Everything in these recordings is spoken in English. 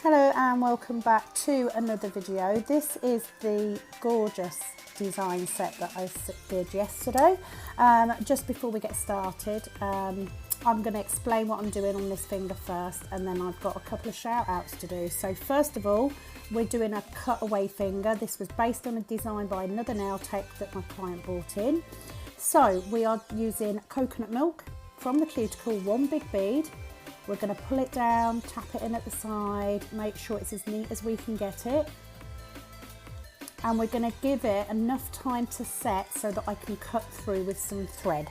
Hello and welcome back to another video. This is the gorgeous design set that I did yesterday. Just before we get started, I'm going to explain what I'm doing on this finger first, and then I've got a couple of shout outs to do. So first of all, we're doing a cutaway finger. This was based on a design by another nail tech that my client brought in. So we are using coconut milk from the cuticle, one big bead. We're going to pull it down, tap it in at the side, make sure it's as neat as we can get it. And we're going to give it enough time to set so that I can cut through with some thread.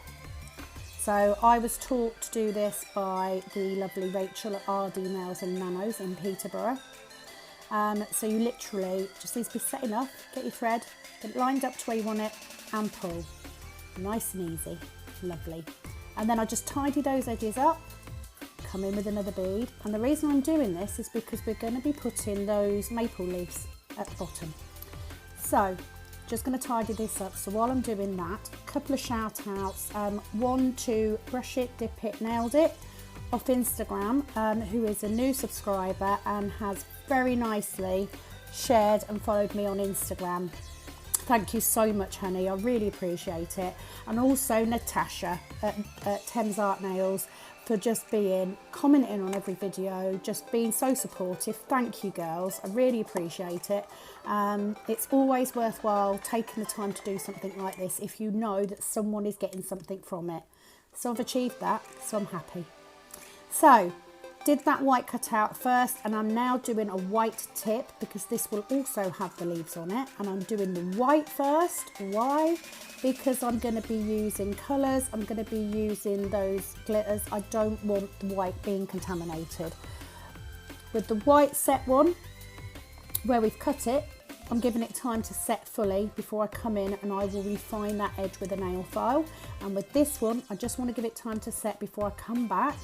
So I was taught to do this by the lovely Rachel at RD Nails and Nanos in Peterborough. So you literally just need to be set enough, get your thread, get it lined up to where you want it and pull. Nice and easy, lovely. And then I just tidy those edges up. Come in with another bead, and the reason I'm doing this is because we're going to be putting those maple leaves at the bottom. So just going to tidy this up. So while I'm doing that, a couple of shout outs. One to Brush It, Dip It, Nailed It off Instagram, who is a new subscriber and has very nicely shared and followed me on Instagram. Thank you so much, honey, I really appreciate it. And also Natasha at Thames Art Nails for just commenting on every video, just being so supportive. Thank you, girls, I really appreciate it. It's always worthwhile taking the time to do something like this if you know that someone is getting something from it. So I've achieved that, so I'm happy. So did that white cutout first, and I'm now doing a white tip because this will also have the leaves on it, and I'm doing the white first. Why? Because I'm going to be using colours, I'm going to be using those glitters. I don't want the white being contaminated. With the white set one, where we've cut it, I'm giving it time to set fully before I come in and I will refine that edge with a nail file. And with this one, I just want to give it time to set before I come back,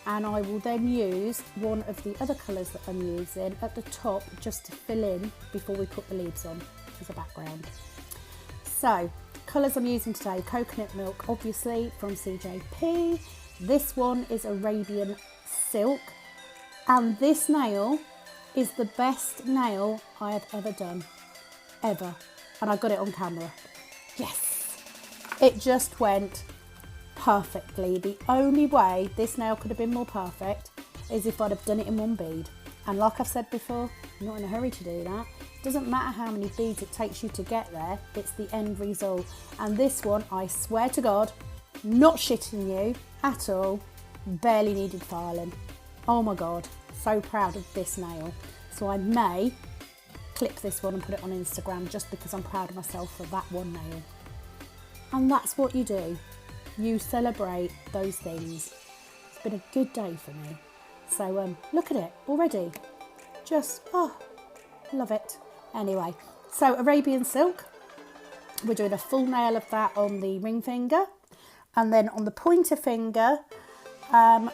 and I will then use one of the other colours that I'm using at the top just to fill in before we put the leaves on as a background. So colours I'm using today: coconut milk, obviously from CJP. This one is Arabian Silk, and this nail is the best nail I have ever done, ever. And I got it on camera. Yes, it just went perfectly. The only way this nail could have been more perfect is if I'd have done it in one bead. And like I've said before, I'm not in a hurry to do that. It doesn't matter how many beads it takes you to get there, it's the end result. And this one, I swear to God, not shitting you at all, barely needed filing. Oh my God, so proud of this nail. So I may clip this one and put it on Instagram just because I'm proud of myself for that one nail. And that's what you do. You celebrate those things. It's been a good day for me. So look at it already. Just, oh, love it. Anyway, so Arabian Silk, we're doing a full nail of that on the ring finger. And then on the pointer finger,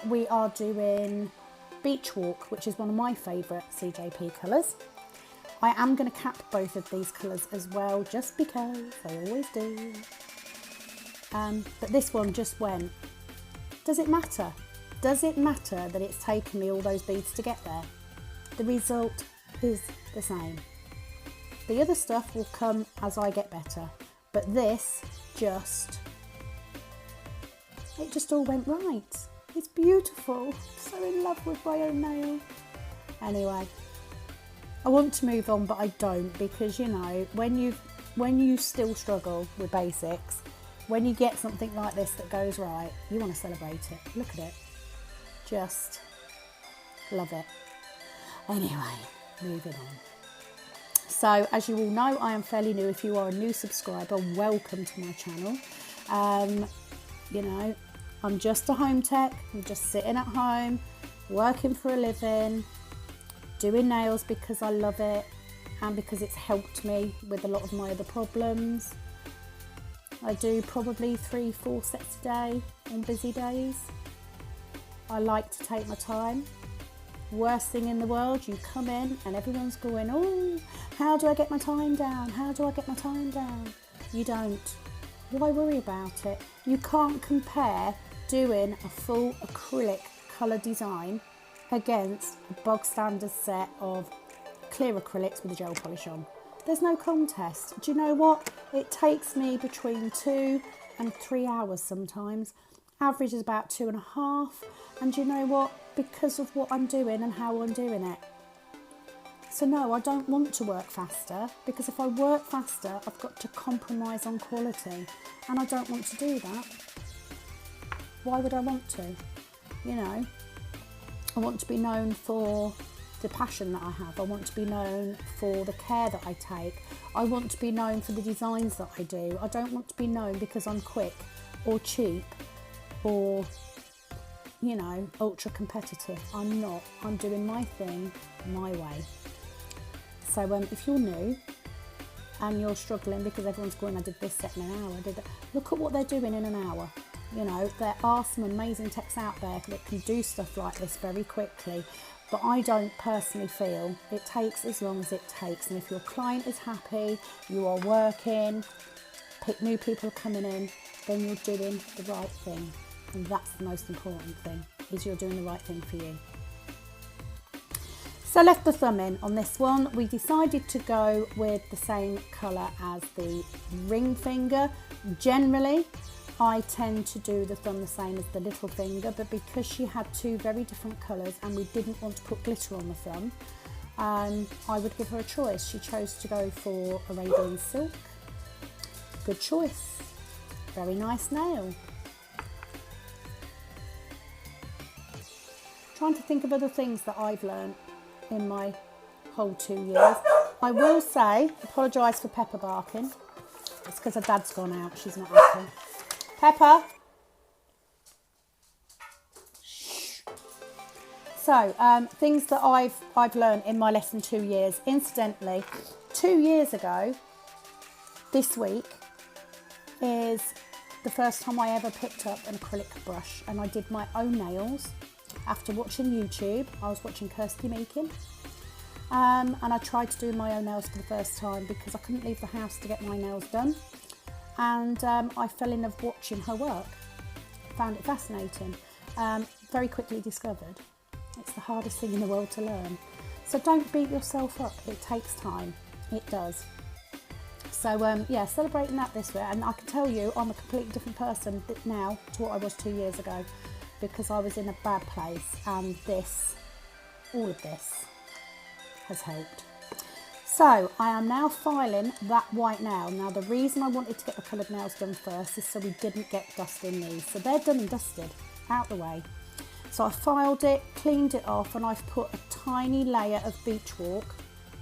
we are doing Beachwalk, which is one of my favourite CJP colours. I am going to cap both of these colours as well, just because I always do. But this one just went. Does it matter? Does it matter that it's taken me all those beads to get there? The result is the same. The other stuff will come as I get better, but this it just all went right. It's beautiful. I'm so in love with my own nail. Anyway, I want to move on, but I don't, because you know, when you still struggle with basics, when you get something like this that goes right, you want to celebrate it. Look at it. Just love it. Anyway, moving on. So as you all know, I am fairly new. If you are a new subscriber, welcome to my channel. You know, I'm just a home tech. I'm just sitting at home, working for a living, doing nails because I love it and because it's helped me with a lot of my other problems. I do probably 3-4 sets a day on busy days. I like to take my time. Worst thing in the world, you come in and everyone's going, oh, how do I get my time down? How do I get my time down? You don't. Why worry about it? You can't compare doing a full acrylic colour design against a bog standard set of clear acrylics with a gel polish on. There's no contest. Do you know what? It takes me between 2 and 3 hours sometimes. Average is about 2.5. And do you know what? Because of what I'm doing and how I'm doing it. So no, I don't want to work faster, because if I work faster, I've got to compromise on quality, and I don't want to do that. Why would I want to? You know, I want to be known for the passion that I have. I want to be known for the care that I take. I want to be known for the designs that I do. I don't want to be known because I'm quick or cheap or, you know, ultra competitive. I'm not. I'm doing my thing my way. So if you're new and you're struggling because everyone's going, I did this set in an hour, look at what they're doing in an hour. You know, there are some amazing techs out there that can do stuff like this very quickly, but I don't personally feel it takes as long as it takes. And if your client is happy, you are working, new people are coming in, then you're doing the right thing. And that's the most important thing, is you're doing the right thing for you. So I left the thumb in on this one. We decided to go with the same colour as the ring finger. Generally, I tend to do the thumb the same as the little finger, but because she had two very different colours and we didn't want to put glitter on the thumb, I would give her a choice. She chose to go for Arabian Silk. Good choice. Very nice nail. Trying to think of other things that I've learned in my whole 2 years. I will say, apologise for Pepper barking. It's because her dad's gone out, she's not happy. Pepper! Shh. So, things that I've learned in my less than 2 years. Incidentally, 2 years ago, this week, is the first time I ever picked up an acrylic brush, and I did my own nails. After watching YouTube, I was watching Kirsty Meakin, and I tried to do my own nails for the first time because I couldn't leave the house to get my nails done, and I fell in love watching her work. Found it fascinating. Very quickly discovered it's the hardest thing in the world to learn. So don't beat yourself up, it takes time, it does. So yeah, celebrating that this way, and I can tell you I'm a completely different person now to what I was 2 years ago, because I was in a bad place, and all of this has helped. So I am now filing that white nail. Now the reason I wanted to get the coloured nails done first is so we didn't get dust in these. So they're done and dusted, out the way. So I filed it, cleaned it off, and I've put a tiny layer of Beachwalk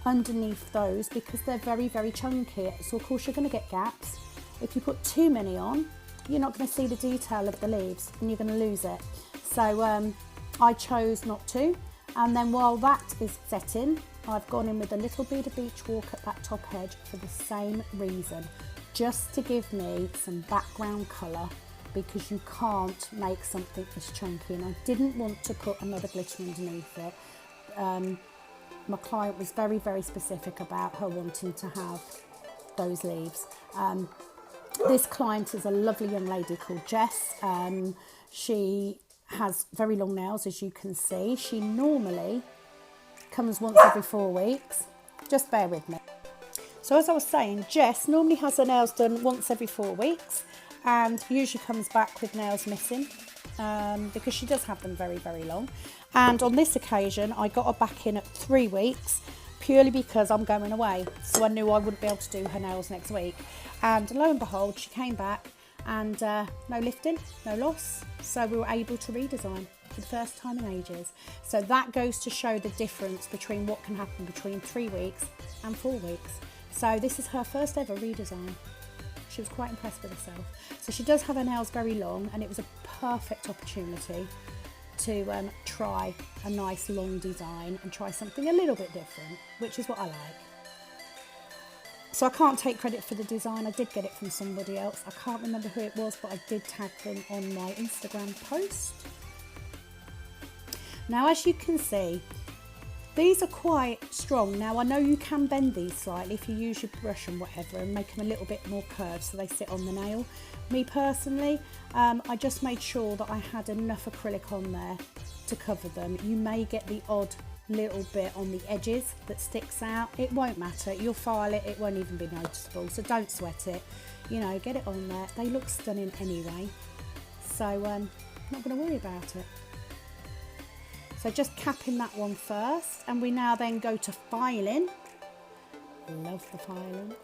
underneath those because they're very, very chunky. So of course you're going to get gaps. If you put too many on, you're not going to see the detail of the leaves and you're going to lose it. So I chose not to, and then while that is setting, I've gone in with a little bit of Beachwalk at that top edge for the same reason, just to give me some background colour, because you can't make something this chunky, and I didn't want to put another glitter underneath it. My client was very, very specific about her wanting to have those leaves. This client is a lovely young lady called Jess. She has very long nails, as you can see. She normally comes once every 4 weeks. Just bear with me. So as I was saying, Jess normally has her nails done once every 4 weeks and usually comes back with nails missing because she does have them very, very long. And on this occasion, I got her back in at 3 weeks, purely because I'm going away. So I knew I wouldn't be able to do her nails next week. And lo and behold, she came back and no lifting, no loss. So we were able to redesign for the first time in ages. So that goes to show the difference between what can happen between 3 weeks and 4 weeks. So this is her first ever redesign. She was quite impressed with herself. So she does have her nails very long, and it was a perfect opportunity to try a nice long design and try something a little bit different, which is what I like. So I can't take credit for the design. I did get it from somebody else. I can't remember who it was, but I did tag them on my Instagram post. Now, as you can see, these are quite strong. Now, I know you can bend these slightly if you use your brush and whatever and make them a little bit more curved so they sit on the nail. Me personally, I just made sure that I had enough acrylic on there to cover them. You may get the odd little bit on the edges that sticks out. It won't matter, you'll file it, it won't even be noticeable, so don't sweat it. You know, get it on there. They look stunning anyway, so I'm not going to worry about it. So just capping that one first, and we now then go to filing. Love the filing.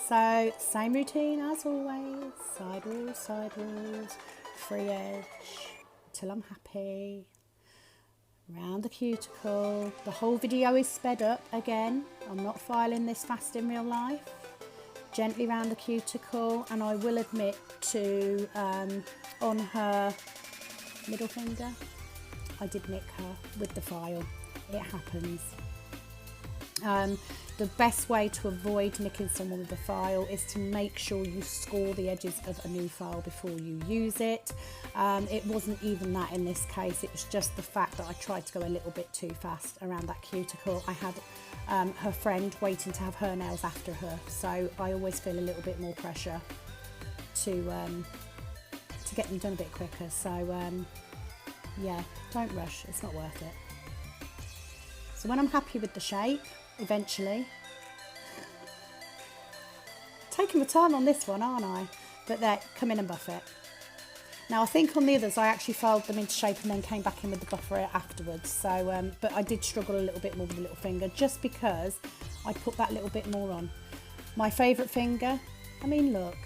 So same routine as always, side walls, free edge till I'm happy. Round the cuticle. The whole video is sped up again. I'm not filing this fast in real life. Gently round the cuticle, and I will admit to on her middle finger, I did nick her with the file. It happens. The best way to avoid nicking someone with the file is to make sure you score the edges of a new file before you use it. It wasn't even that in this case, it was just the fact that I tried to go a little bit too fast around that cuticle. I had her friend waiting to have her nails after her, so I always feel a little bit more pressure to get them done a bit quicker. So yeah, don't rush, it's not worth it. So when I'm happy with the shape, eventually, taking my time on this one, aren't I? But there, come in and buff it. Now I think on the others I actually filed them into shape and then came back in with the buffer afterwards. So, but I did struggle a little bit more with the little finger just because I put that little bit more on. My favourite finger, I mean look,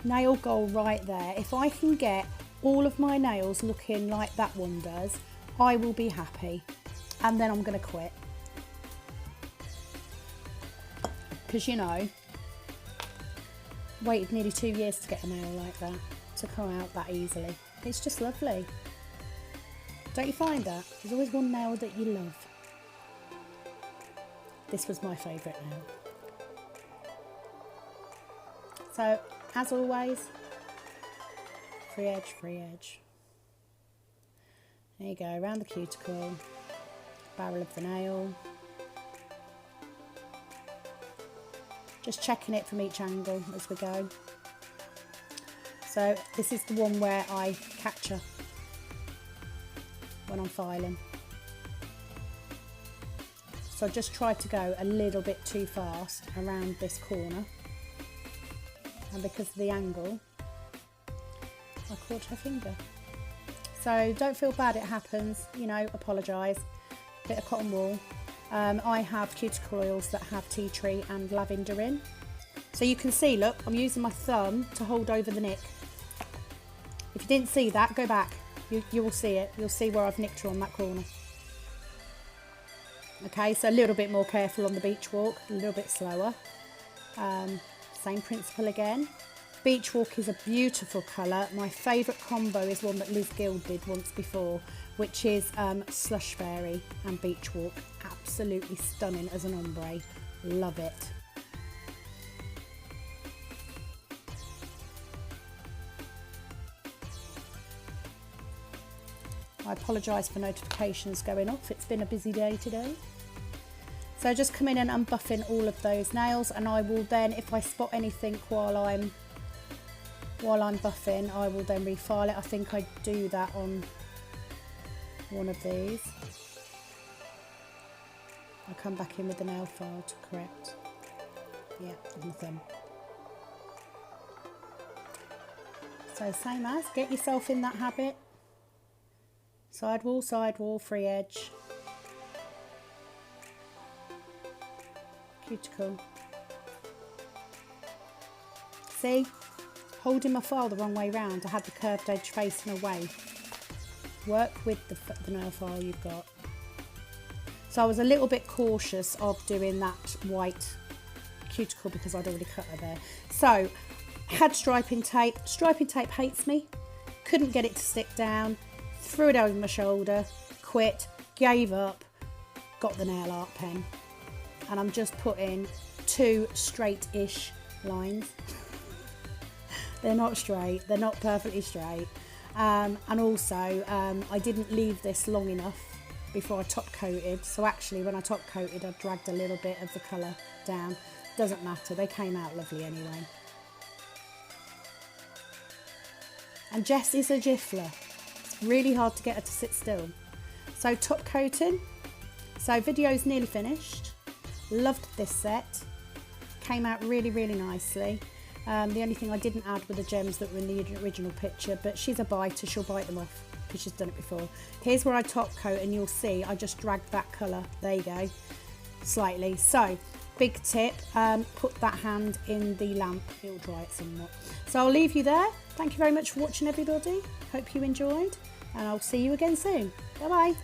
nail goal right there. If I can get all of my nails looking like that one does, I will be happy, and then I'm going to quit. Because, you know, waited nearly 2 years to get a nail like that, to come out that easily. It's just lovely. Don't you find that? There's always one nail that you love. This was my favourite nail. So, as always, free edge, free edge. There you go, around the cuticle, barrel of the nail. Just checking it from each angle as we go. So this is the one where I catch her when I'm filing. So I just try to go a little bit too fast around this corner. And because of the angle, I caught her finger. So don't feel bad, it happens, you know, apologise. Bit of cotton wool. I have cuticle oils that have tea tree and lavender in. So you can see, look, I'm using my thumb to hold over the nick. If you didn't see that, go back. You will see it. You'll see where I've nicked her on that corner. Okay, so a little bit more careful on the Beachwalk, a little bit slower. Same principle again. Beachwalk is a beautiful colour. My favourite combo is one that Liz Gill did once before, which is Slush Fairy and Beachwalk. Absolutely stunning as an ombre. Love it. I apologise for notifications going off. It's been a busy day today. So just come in and I'm buffing all of those nails, and I will then, if I spot anything while I'm buffing, I will then refile it. I think I do that on one of these. I'll come back in with the nail file to correct. Yeah, with my thumb. So same as, get yourself in that habit. Side wall, free edge. Cuticle. See? Holding my file the wrong way round, I had the curved edge facing away. Work with the nail file you've got. So I was a little bit cautious of doing that white cuticle because I'd already cut her there. So, had striping tape. Striping tape hates me. Couldn't get it to stick down. Threw it over my shoulder. Quit. Gave up. Got the nail art pen. And I'm just putting 2 straight-ish lines. They're not straight, they're not perfectly straight. And also, I didn't leave this long enough before I top coated. So actually, when I top coated, I dragged a little bit of the colour down. Doesn't matter, they came out lovely anyway. And Jess is a jiffler. Really hard to get her to sit still. So top coating. So video's nearly finished. Loved this set. Came out really, really nicely. The only thing I didn't add were the gems that were in the original picture, but she's a biter, she'll bite them off because she's done it before. Here's where I top coat, and you'll see I just dragged that colour, there you go, slightly. So big tip, put that hand in the lamp, it'll dry it somewhat. So I'll leave you there. Thank you very much for watching, everybody. Hope you enjoyed, and I'll see you again soon. Bye bye.